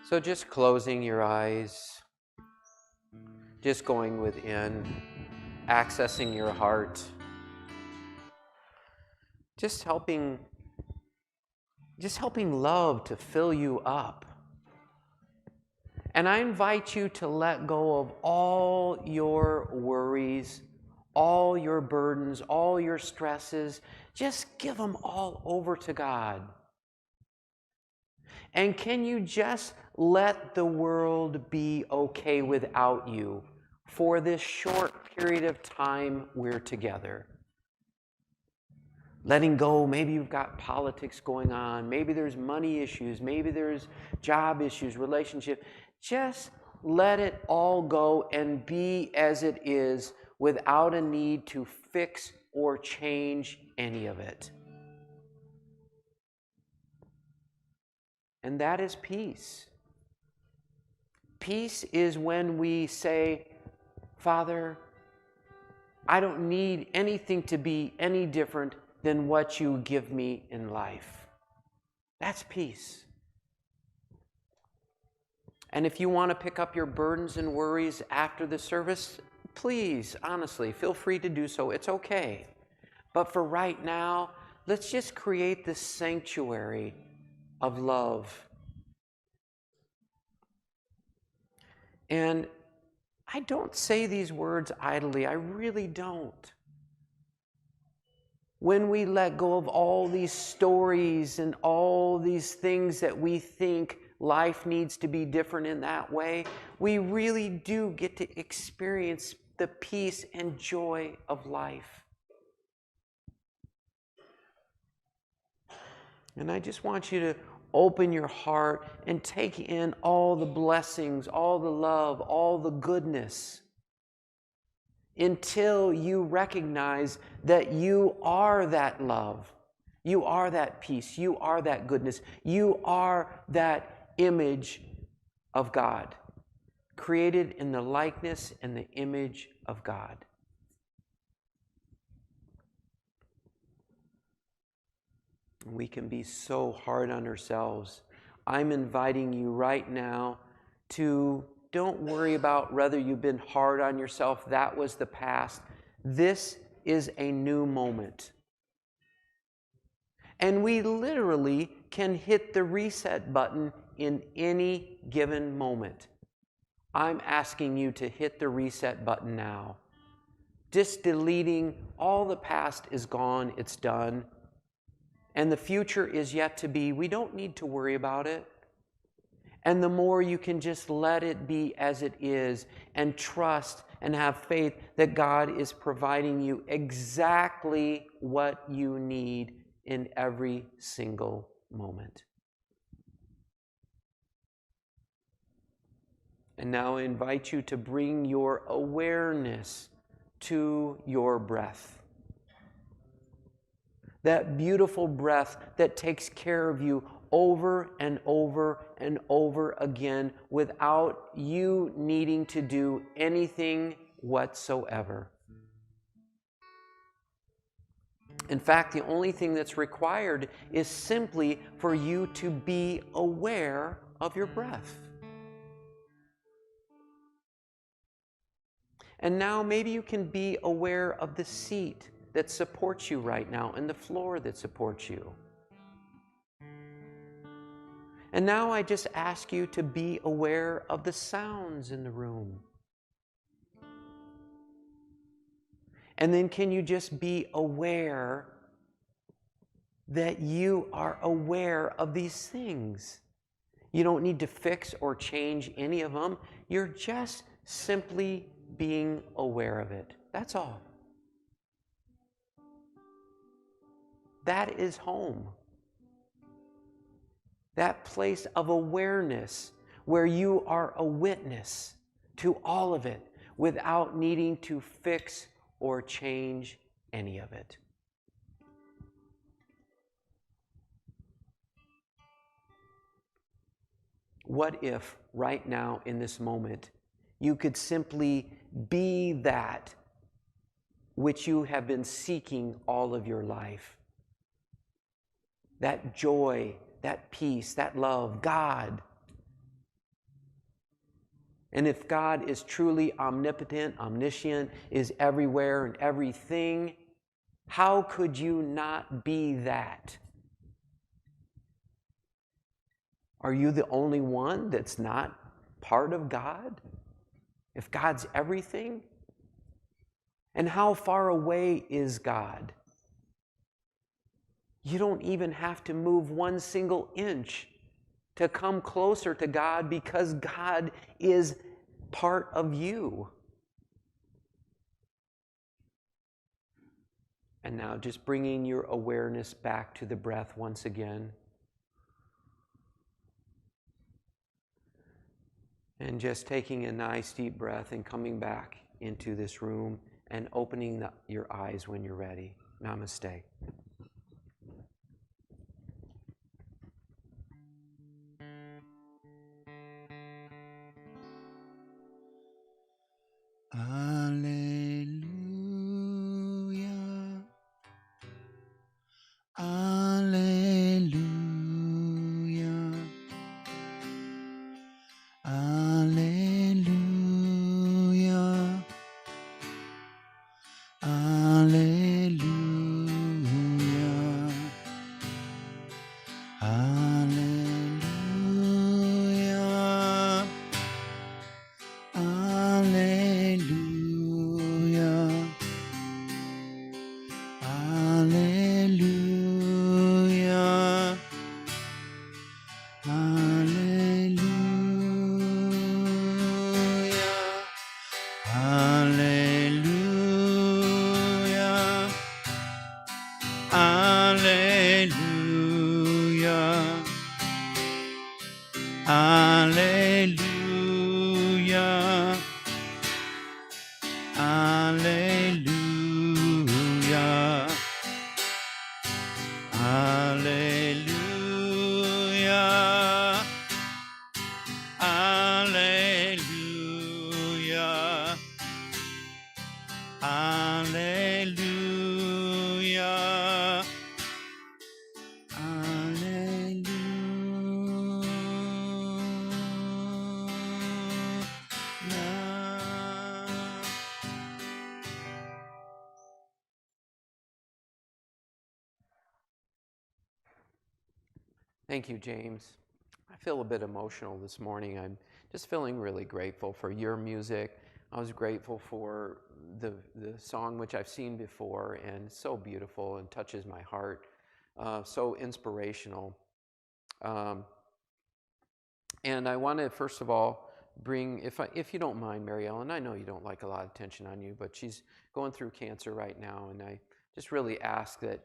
So just closing your eyes, just going within, accessing your heart, just helping love to fill you up. And I invite you to let go of all your worries, all your burdens, all your stresses. Just give them all over to God. And can you just let the world be okay without you for this short period of time we're together? Letting go, maybe you've got politics going on, maybe there's money issues, maybe there's job issues, relationship. Just let it all go and be as it is without a need to fix or change any of it. And that is peace. Peace is when we say, Father, I don't need anything to be any different than what you give me in life. That's peace. And if you want to pick up your burdens and worries after the service, please, honestly, feel free to do so. It's okay. But for right now, let's just create this sanctuary of love. And I don't say these words idly. I really don't. When we let go of all these stories and all these things that we think life needs to be different in that way, we really do get to experience the peace and joy of life. And I just want you to open your heart and take in all the blessings, all the love, all the goodness, until you recognize that you are that love, you are that peace, you are that goodness, you are that image of God, created in the likeness and the image of God. We can be so hard on ourselves. I'm inviting you right now to don't worry about whether you've been hard on yourself. That was the past. This is a new moment. And we literally can hit the reset button in any given moment. I'm asking you to hit the reset button now. Just deleting all the past is gone, it's done. And the future is yet to be. We don't need to worry about it. And the more you can just let it be as it is and trust and have faith that God is providing you exactly what you need in every single moment. And now I invite you to bring your awareness to your breath. That beautiful breath that takes care of you over and over and over again without you needing to do anything whatsoever. In fact, the only thing that's required is simply for you to be aware of your breath. And now maybe you can be aware of the seat that supports you right now and the floor that supports you. And now I just ask you to be aware of the sounds in the room. And then can you just be aware that you are aware of these things? You don't need to fix or change any of them. You're just simply being aware of it. That's all. That is home. That place of awareness where you are a witness to all of it without needing to fix or change any of it. What if right now in this moment you could simply be that which you have been seeking all of your life? That joy, that peace, that love, God. And if God is truly omnipotent, omniscient, is everywhere and everything, how could you not be that? Are you the only one that's not part of God? If God's everything? And how far away is God? You don't even have to move one single inch to come closer to God because God is part of you. And now just bringing your awareness back to the breath once again. And just taking a nice deep breath and coming back into this room and opening your eyes when you're ready. Namaste. Alleluia. Alleluia. Alleluia. Alleluia. Alleluia. Alleluia. Alleluia. Alleluia. Alleluia. Alleluia. Alleluia. Alleluia. Alleluia. Alleluia. Alleluia. Alleluia. Thank you, James. I feel a bit emotional this morning. I'm just feeling really grateful for your music. I was grateful for the song which I've seen before, and it's so beautiful and touches my heart. So inspirational. And I want to, first of all, bring, if you don't mind, Mary Ellen, I know you don't like a lot of attention on you, but she's going through cancer right now, and I just really ask that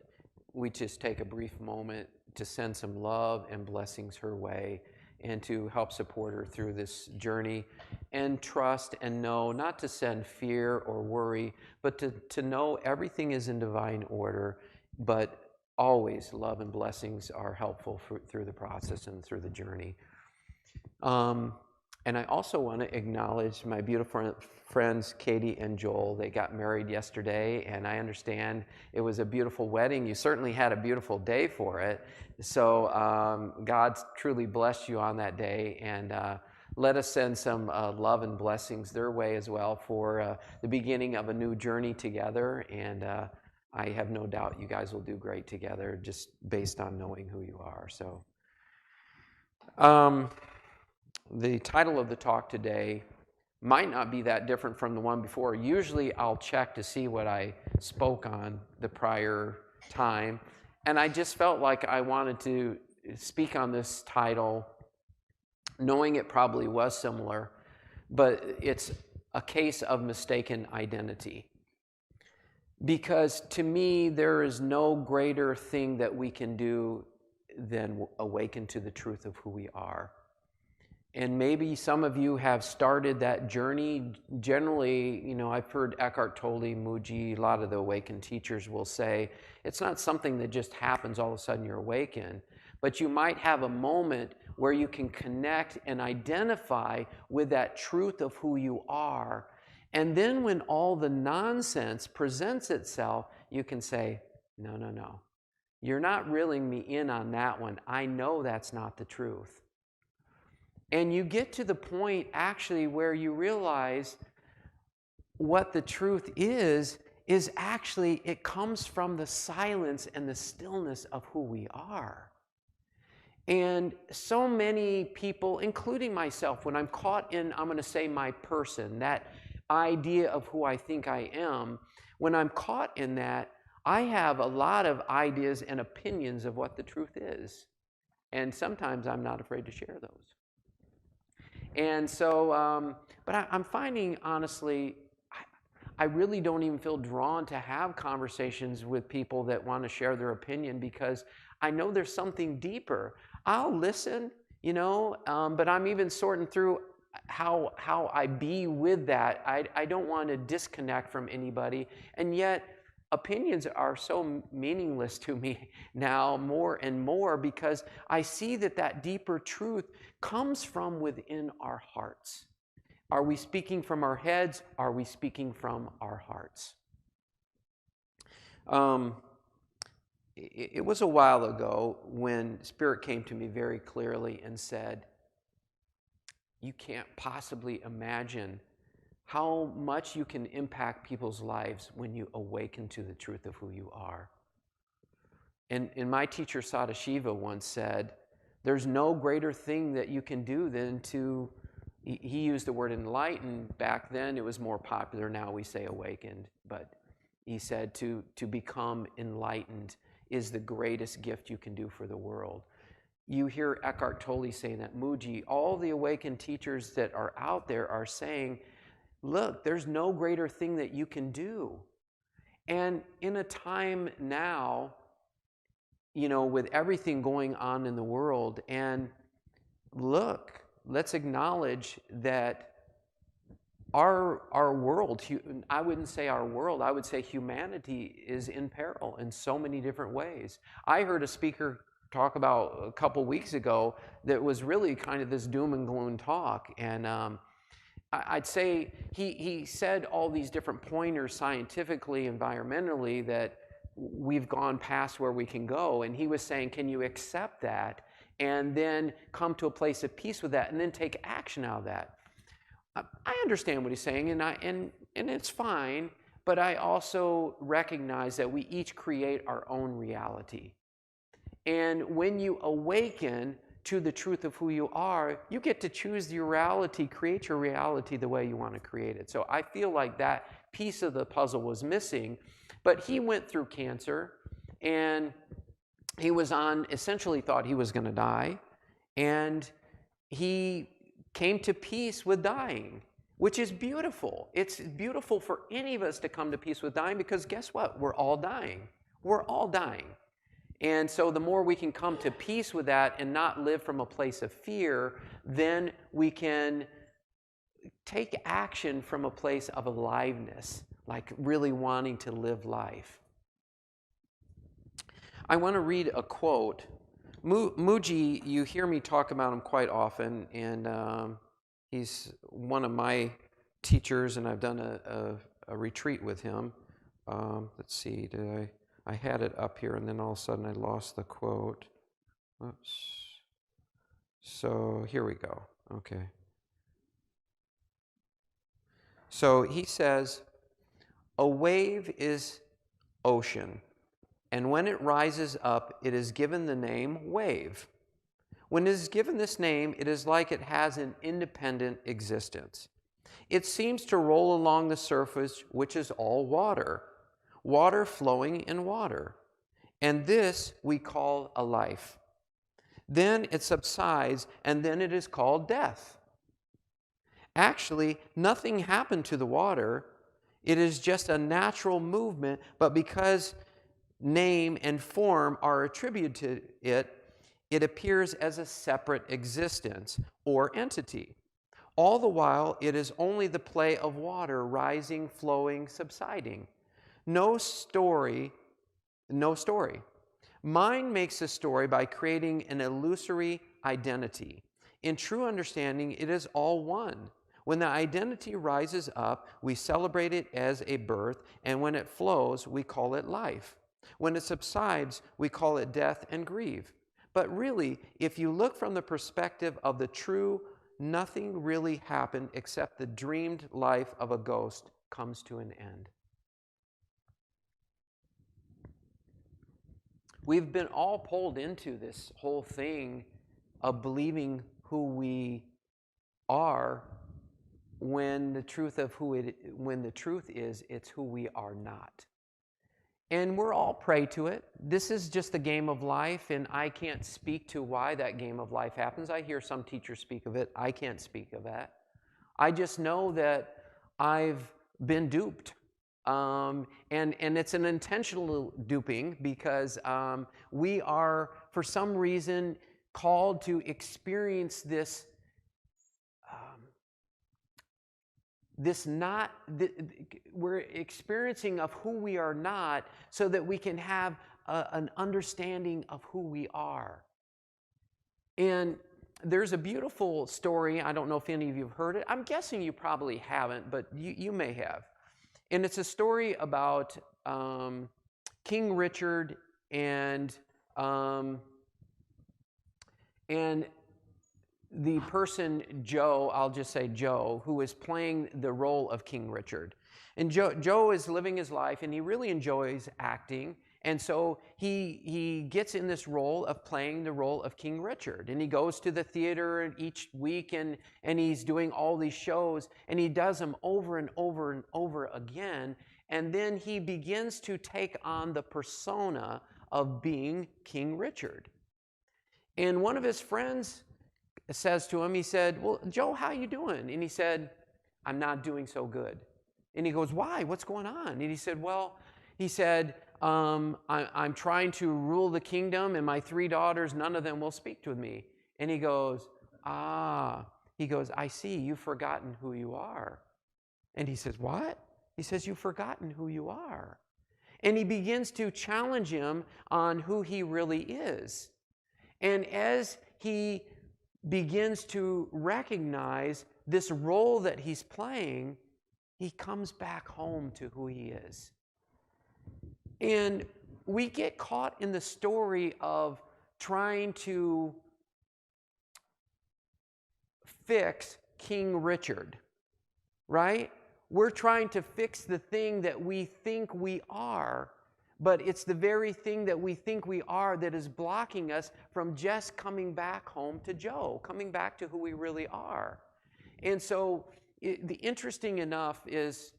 we just take a brief moment to send some love and blessings her way and to help support her through this journey, and trust and know, not to send fear or worry, but to know everything is in divine order, but always love and blessings are helpful through the process and through the journey. And I also want to acknowledge my beautiful friends, Katie and Joel. They got married yesterday, and I understand it was a beautiful wedding. You certainly had a beautiful day for it. So God's truly blessed you on that day, and let us send some love and blessings their way as well for the beginning of a new journey together. And I have no doubt you guys will do great together, just based on knowing who you are. So. The title of the talk today might not be that different from the one before. Usually I'll check to see what I spoke on the prior time, and I just felt like I wanted to speak on this title, knowing it probably was similar, but it's a case of mistaken identity. Because to me, there is no greater thing that we can do than awaken to the truth of who we are. And maybe some of you have started that journey. Generally, you know, I've heard Eckhart Tolle, Mooji, a lot of the awakened teachers will say, it's not something that just happens all of a sudden you're awakened, but you might have a moment where you can connect and identify with that truth of who you are. And then when all the nonsense presents itself, you can say, no, no, no. You're not reeling me in on that one. I know that's not the truth. And you get to the point actually where you realize what the truth is actually it comes from the silence and the stillness of who we are. And so many people, including myself, when I'm caught in, I'm going to say my person, that idea of who I think I am, when I'm caught in that, I have a lot of ideas and opinions of what the truth is. And sometimes I'm not afraid to share those. And so, but I'm finding, honestly, I really don't even feel drawn to have conversations with people that want to share their opinion because I know there's something deeper. I'll listen, but I'm even sorting through how I be with that. I don't want to disconnect from anybody. And yet, opinions are so meaningless to me now more and more because I see that deeper truth comes from within our hearts. Are we speaking from our heads? Are we speaking from our hearts? It was a while ago when Spirit came to me very clearly and said, you can't possibly imagine how much you can impact people's lives when you awaken to the truth of who you are. And my teacher, Sadashiva, once said, there's no greater thing that you can do than to, he used the word enlightened. Back then it was more popular. Now we say awakened. But he said to become enlightened is the greatest gift you can do for the world. You hear Eckhart Tolle saying that, Muji, all the awakened teachers that are out there are saying, look, there's no greater thing that you can do. And in a time now, with everything going on in the world, and look, let's acknowledge that our world, I wouldn't say our world, I would say humanity is in peril in so many different ways. I heard a speaker talk about a couple weeks ago that was really kind of this doom and gloom talk, and I'd say he said all these different pointers scientifically, environmentally, that we've gone past where we can go. And he was saying, can you accept that and then come to a place of peace with that and then take action out of that? I understand what he's saying, and it's fine, but I also recognize that we each create our own reality. And when you awaken to the truth of who you are, you get to choose your reality, create your reality the way you want to create it. So I feel like that piece of the puzzle was missing. But he went through cancer, and he was essentially thought he was going to die. And he came to peace with dying, which is beautiful. It's beautiful for any of us to come to peace with dying because guess what? We're all dying. We're all dying. And so the more we can come to peace with that and not live from a place of fear, then we can take action from a place of aliveness, like really wanting to live life. I want to read a quote. Muji, you hear me talk about him quite often, and he's one of my teachers, and I've done a retreat with him. Let's see, I had it up here, and then all of a sudden I lost the quote. Oops. So here we go. Okay. So he says, a wave is ocean, and when it rises up, it is given the name wave. When it is given this name, it is like it has an independent existence. It seems to roll along the surface, which is all water, water flowing in water, and this we call a life. Then it subsides, and then it is called death. Actually, nothing happened to the water. It is just a natural movement, but because name and form are attributed to it, it appears as a separate existence or entity. All the while, it is only the play of water rising, flowing, subsiding. No story. Mind makes a story by creating an illusory identity. In true understanding, it is all one. When the identity rises up, we celebrate it as a birth, and when it flows, we call it life. When it subsides, we call it death and grieve. But really, if you look from the perspective of the true nothing really happened except the dreamed life of a ghost comes to an end. We've been all pulled into this whole thing of believing who we are when the truth is it's who we are not. And we're all prey to it. This is just the game of life, and I can't speak to why that game of life happens. I hear some teachers speak of it. I can't speak of that. I just know that I've been duped. And it's an intentional duping because we are, for some reason, called to experience this we're experiencing of who we are not so that we can have an understanding of who we are. And there's a beautiful story. I don't know if any of you have heard it. I'm guessing you probably haven't, but you may have. And it's a story about King Richard and the person, Joe, I'll just say Joe, who is playing the role of King Richard. And Joe is living his life, and he really enjoys acting. And so he gets in this role of playing the role of King Richard. And he goes to the theater each week, and he's doing all these shows, and he does them over and over and over again. And then he begins to take on the persona of being King Richard. And one of his friends says to him, he said, "Well, Joe, how you doing?" And he said, "I'm not doing so good." And he goes, "Why? What's going on?" And he said, I'm trying to rule the kingdom, and my 3 daughters, none of them will speak to me." And he goes, "I see, you've forgotten who you are." And he says, "What?" He says, "You've forgotten who you are." And he begins to challenge him on who he really is. And as he begins to recognize this role that he's playing, he comes back home to who he is. And we get caught in the story of trying to fix King Richard, right? We're trying to fix the thing that we think we are, but it's the very thing that we think we are that is blocking us from just coming back home to Joe, coming back to who we really are. And so the interesting enough is,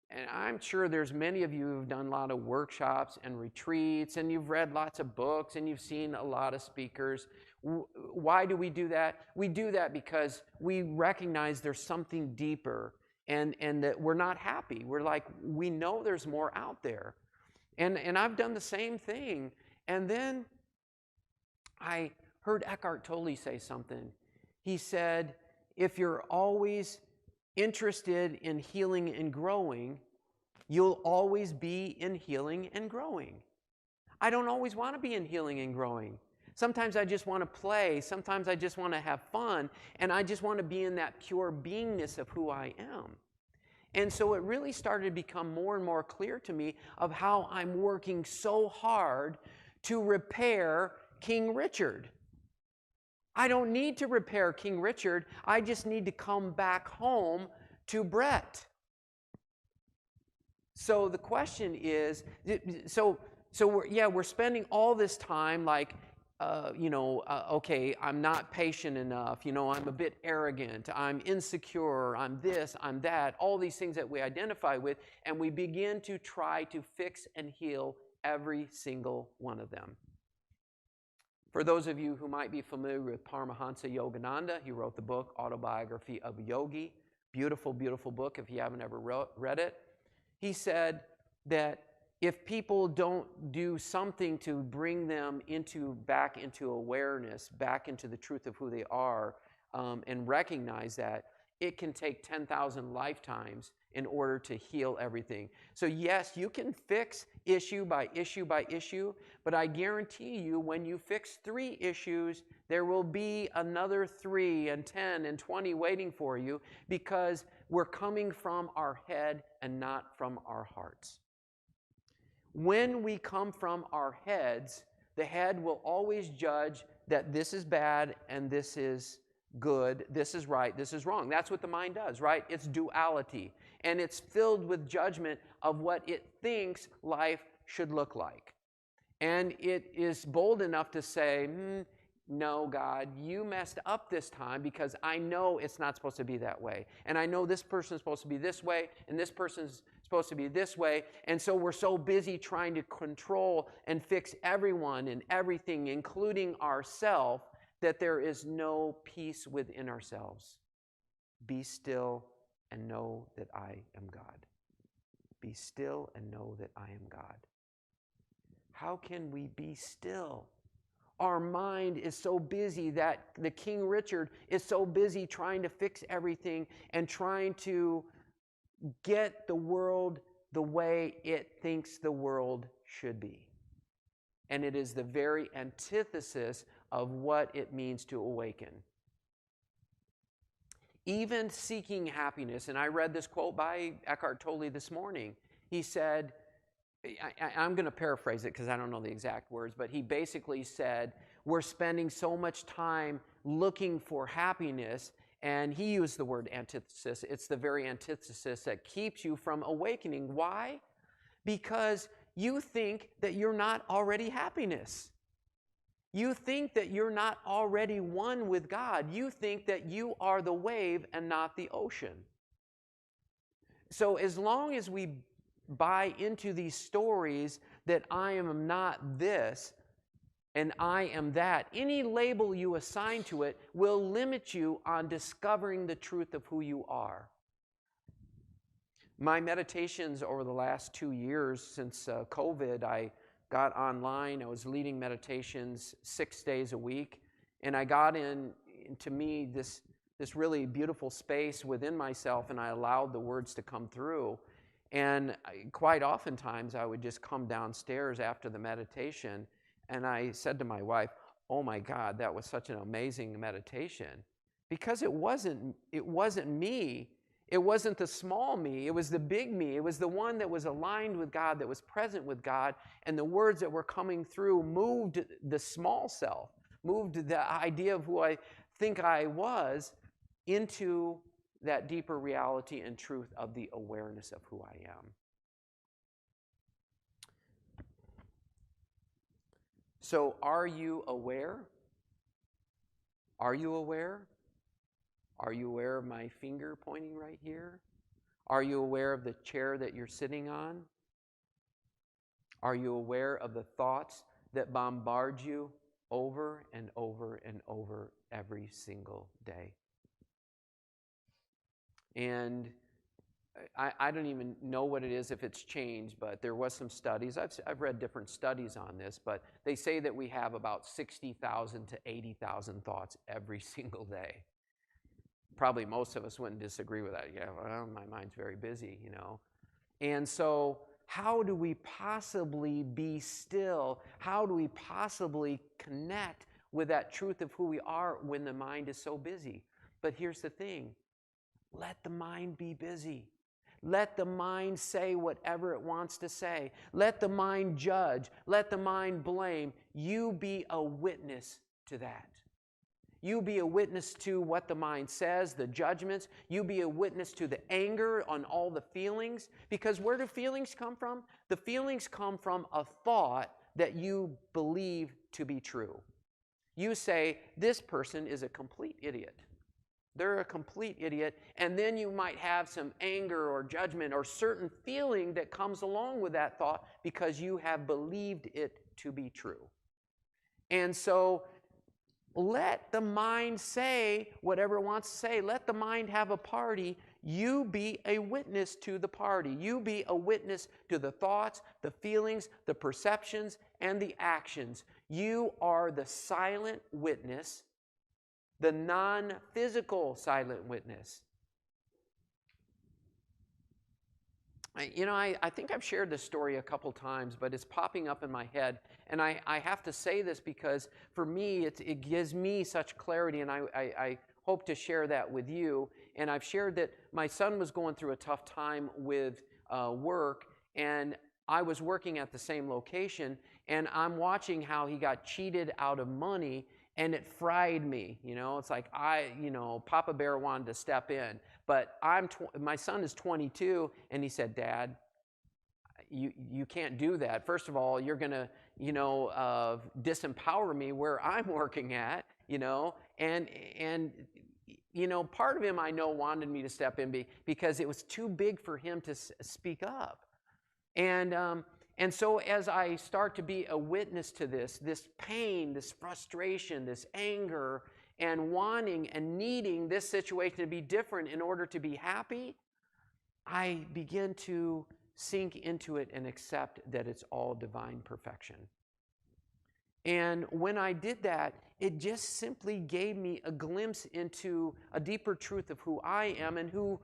and I'm sure there's many of you who've done a lot of workshops and retreats, and you've read lots of books, and you've seen a lot of speakers. Why do we do that? We do that because we recognize there's something deeper, and that we're not happy. We're like, we know there's more out there. And I've done the same thing. And then I heard Eckhart Tolle say something. He said, if you're always interested in healing and growing, you'll always be in healing and growing. I don't always want to be in healing and growing. Sometimes I just want to play. Sometimes I just want to have fun. And I just want to be in that pure beingness of who I am. And so it really started to become more and more clear to me of how I'm working so hard to repair King Richard. I don't need to repair King Richard. I just need to come back home to Brett. So the question is, we're spending all this time like, okay, I'm not patient enough, I'm a bit arrogant, I'm insecure, I'm this, I'm that, all these things that we identify with, and we begin to try to fix and heal every single one of them. For those of you who might be familiar with Paramahansa Yogananda, he wrote the book Autobiography of a Yogi. Beautiful, beautiful book if you haven't ever read it. He said that if people don't do something to bring them back into awareness, back into the truth of who they are, and recognize that, it can take 10,000 lifetimes in order to heal everything. So yes, you can fix issue by issue by issue, but I guarantee you when you fix 3 issues, there will be another 3 and 10 and 20 waiting for you, because we're coming from our head and not from our hearts. When we come from our heads, the head will always judge that this is bad and this is good, this is right, this is wrong. That's what the mind does, right? It's duality. And it's filled with judgment of what it thinks life should look like. And it is bold enough to say, no, God, you messed up this time because I know it's not supposed to be that way. And I know this person is supposed to be this way, and this person is supposed to be this way. And so we're so busy trying to control and fix everyone and everything, including ourselves, that there is no peace within ourselves. Be still and know that I am God. Be still and know that I am God. How can we be still? Our mind is so busy that the King Richard is so busy trying to fix everything and trying to get the world the way it thinks the world should be. And it is the very antithesis of what it means to awaken. Even seeking happiness, and I read this quote by Eckhart Tolle this morning. He said, I'm going to paraphrase it because I don't know the exact words, but he basically said, we're spending so much time looking for happiness, and he used the word antithesis. It's the very antithesis that keeps you from awakening. Why? Because you think that you're not already happiness. You think that you're not already one with God. You think that you are the wave and not the ocean. So as long as we buy into these stories that I am not this and I am that, any label you assign to it will limit you on discovering the truth of who you are. My meditations over the last 2 years since COVID, I got online. I was leading meditations 6 days a week, and I got into me this really beautiful space within myself, and I allowed the words to come through. And quite oftentimes, I would just come downstairs after the meditation, and I said to my wife, "Oh my God, that was such an amazing meditation," because it wasn't me. It wasn't the small me. It was the big me. It was the one that was aligned with God, that was present with God, and the words that were coming through moved the small self, moved the idea of who I think I was into that deeper reality and truth of the awareness of who I am. So, are you aware? Are you aware? Are you aware of my finger pointing right here? Are you aware of the chair that you're sitting on? Are you aware of the thoughts that bombard you over and over and over every single day? And I don't even know what it is, if it's changed, but there was some studies. I've read different studies on this, but they say that we have about 60,000 to 80,000 thoughts every single day. Probably most of us wouldn't disagree with that. Yeah, well, my mind's very busy, you know. And so how do we possibly be still? How do we possibly connect with that truth of who we are when the mind is so busy? But here's the thing. Let the mind be busy. Let the mind say whatever it wants to say. Let the mind judge. Let the mind blame. You be a witness to that. You be a witness to what the mind says, the judgments. You be a witness to the anger on all the feelings. Because where do feelings come from? The feelings come from a thought that you believe to be true. You say, this person is a complete idiot. They're a complete idiot. And then you might have some anger or judgment or certain feeling that comes along with that thought because you have believed it to be true. And so let the mind say whatever it wants to say. Let the mind have a party. You be a witness to the party. You be a witness to the thoughts, the feelings, the perceptions, and the actions. You are the silent witness, the non-physical silent witness. I think I've shared this story a couple times, but it's popping up in my head. And I have to say this because for me, it gives me such clarity, and I hope to share that with you. And I've shared that my son was going through a tough time with work, and I was working at the same location, and I'm watching how he got cheated out of money, And it fried me, It's like Papa Bear wanted to step in, but my son is 22, and he said, "Dad, you can't do that. First of all, you're gonna disempower me where I'm working at, and part of him I know wanted me to step in because it was too big for him to speak up, and so as I start to be a witness to this pain, this frustration, this anger, and wanting and needing this situation to be different in order to be happy, I begin to sink into it and accept that it's all divine perfection. And when I did that, it just simply gave me a glimpse into a deeper truth of who I am and who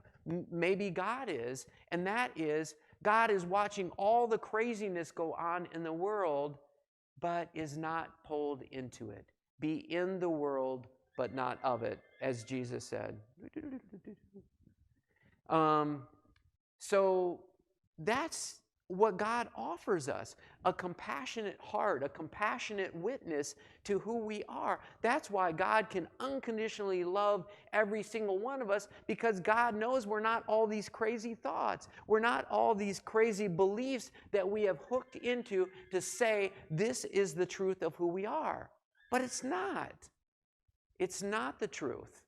maybe God is. And that is, God is watching all the craziness go on in the world, but is not pulled into it. Be in the world, but not of it, as Jesus said. So that's what God offers us, a compassionate heart, a compassionate witness to who we are. That's why God can unconditionally love every single one of us, because God knows we're not all these crazy thoughts. We're not all these crazy beliefs that we have hooked into to say this is the truth of who we are. But it's not. It's not the truth.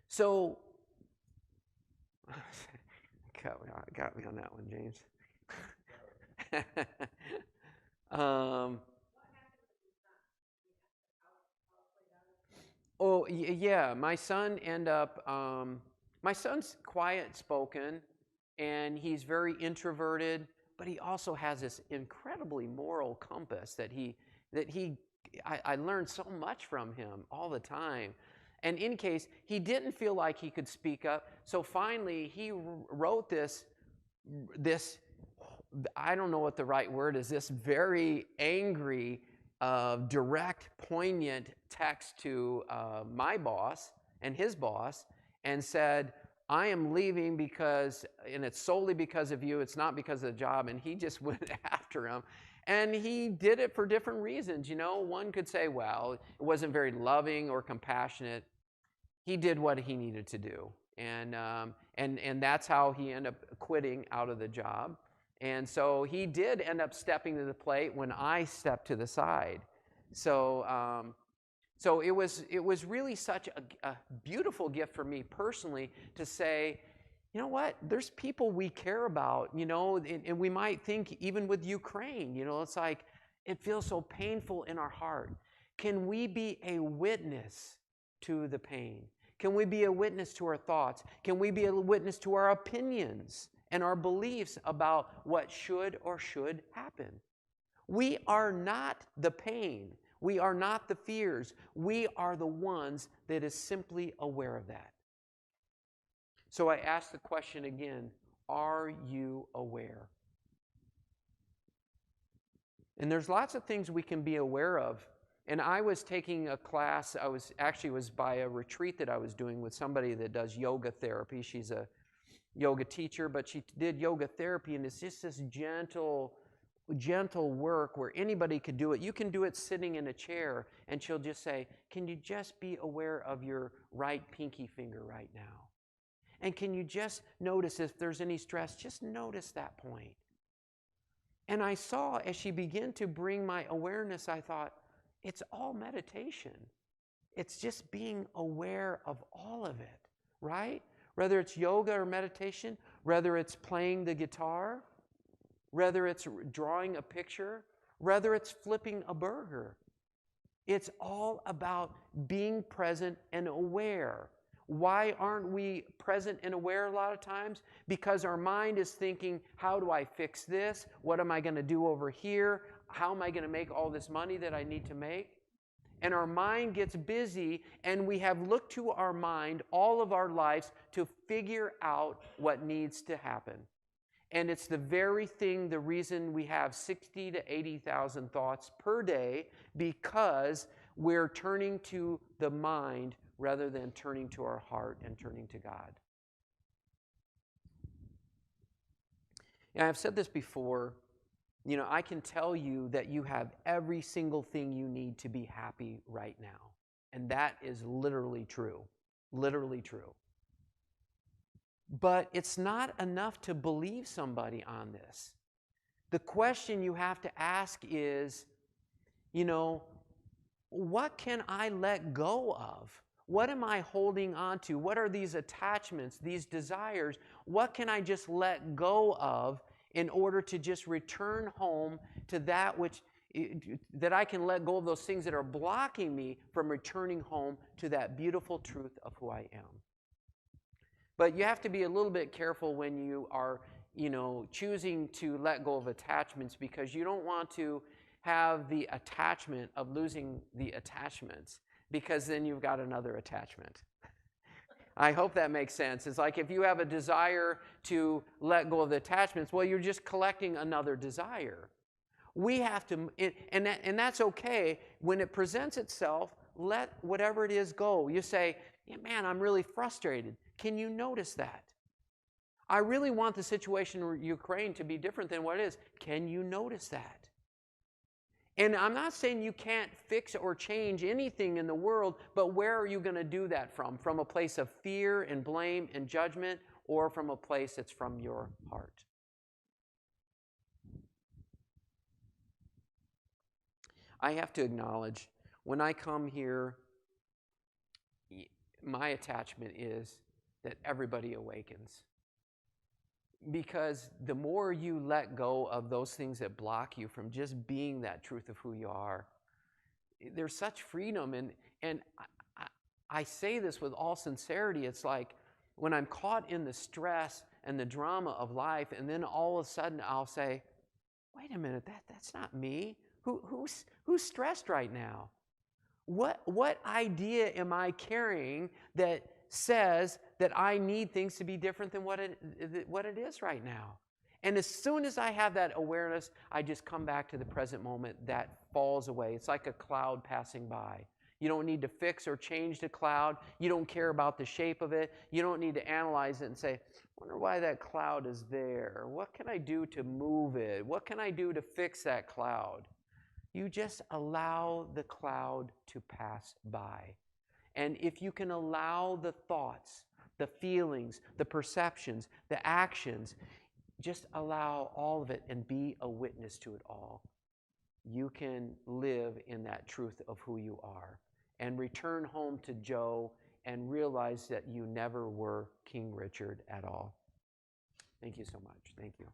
So, got me on that one, James. Yeah, my son's quiet spoken, and he's very introverted, but he also has this incredibly moral compass I learned so much from him all the time. And in case, he didn't feel like he could speak up, so finally he wrote this, I don't know what the right word is, this very angry, direct, poignant text to my boss and his boss, and said, "I am leaving and it's solely because of you, it's not because of the job," and he just went after him. And he did it for different reasons. One could say, well, it wasn't very loving or compassionate. He did what he needed to do. And that's how he ended up quitting out of the job. And so he did end up stepping to the plate when I stepped to the side. So it was really such a beautiful gift for me personally to say, you know what? There's people we care about, and we might think even with Ukraine, it's like it feels so painful in our heart. Can we be a witness to the pain? Can we be a witness to our thoughts? Can we be a witness to our opinions and our beliefs about what should or should happen? We are not the pain. We are not the fears. We are the ones that is simply aware of that. So I ask the question again, are you aware? And there's lots of things we can be aware of. And I was taking a class, was by a retreat that I was doing with somebody that does yoga therapy. She's a yoga teacher, but she did yoga therapy, and it's just this gentle work where anybody could do it. You can do it sitting in a chair, and she'll just say, can you just be aware of your right pinky finger right now? And can you just notice if there's any stress? Just notice that point. And I saw as she began to bring my awareness, I thought, it's all meditation. It's just being aware of all of it, right? Whether it's yoga or meditation, whether it's playing the guitar, whether it's drawing a picture, whether it's flipping a burger. It's all about being present and aware. Why aren't we present and aware a lot of times? Because our mind is thinking, how do I fix this? What am I going to do over here? How am I going to make all this money that I need to make? And our mind gets busy, and we have looked to our mind all of our lives to figure out what needs to happen. And it's the reason we have 60 to 80,000 thoughts per day, because we're turning to the mind rather than turning to our heart and turning to God. Yeah, I've said this before, You know, I can tell you that you have every single thing you need to be happy right now. And that is literally true. Literally true. But it's not enough to believe somebody on this. The question you have to ask is, you know, what can I let go of? What am I holding on to? What are these attachments, these desires? What can I just let go of in order to just return home to that which, that I can let go of those things that are blocking me from returning home to that beautiful truth of who I am? But you have to be a little bit careful when you are, you know, choosing to let go of attachments, because you don't want to have the attachment of losing the attachments, because then you've got another attachment. I hope that makes sense. It's like if you have a desire to let go of the attachments, well, you're just collecting another desire. We have to, and that's okay. When it presents itself, let whatever it is go. You say, yeah, man, I'm really frustrated. Can you notice that? I really want the situation in Ukraine to be different than what it is. Can you notice that? And I'm not saying you can't fix or change anything in the world, but where are you going to do that from? From a place of fear and blame and judgment, or from a place that's from your heart? I have to acknowledge, when I come here, my attachment is that everybody awakens. Because the more you let go of those things that block you from just being that truth of who you are, there's such freedom. And I say this with all sincerity. It's like when I'm caught in the stress and the drama of life, and then all of a sudden I'll say, wait a minute, that's not me. Who's stressed right now? What idea am I carrying that says that I need things to be different than what it is right now? And as soon as I have that awareness, I just come back to the present moment. That falls away. It's like a cloud passing by. You don't need to fix or change the cloud. You don't care about the shape of it. You don't need to analyze it and say, I wonder why that cloud is there. What can I do to move it? What can I do to fix that cloud? You just allow the cloud to pass by. And if you can allow the thoughts, the feelings, the perceptions, the actions, just allow all of it and be a witness to it all, you can live in that truth of who you are and return home to Joe and realize that you never were King Richard at all. Thank you so much. Thank you.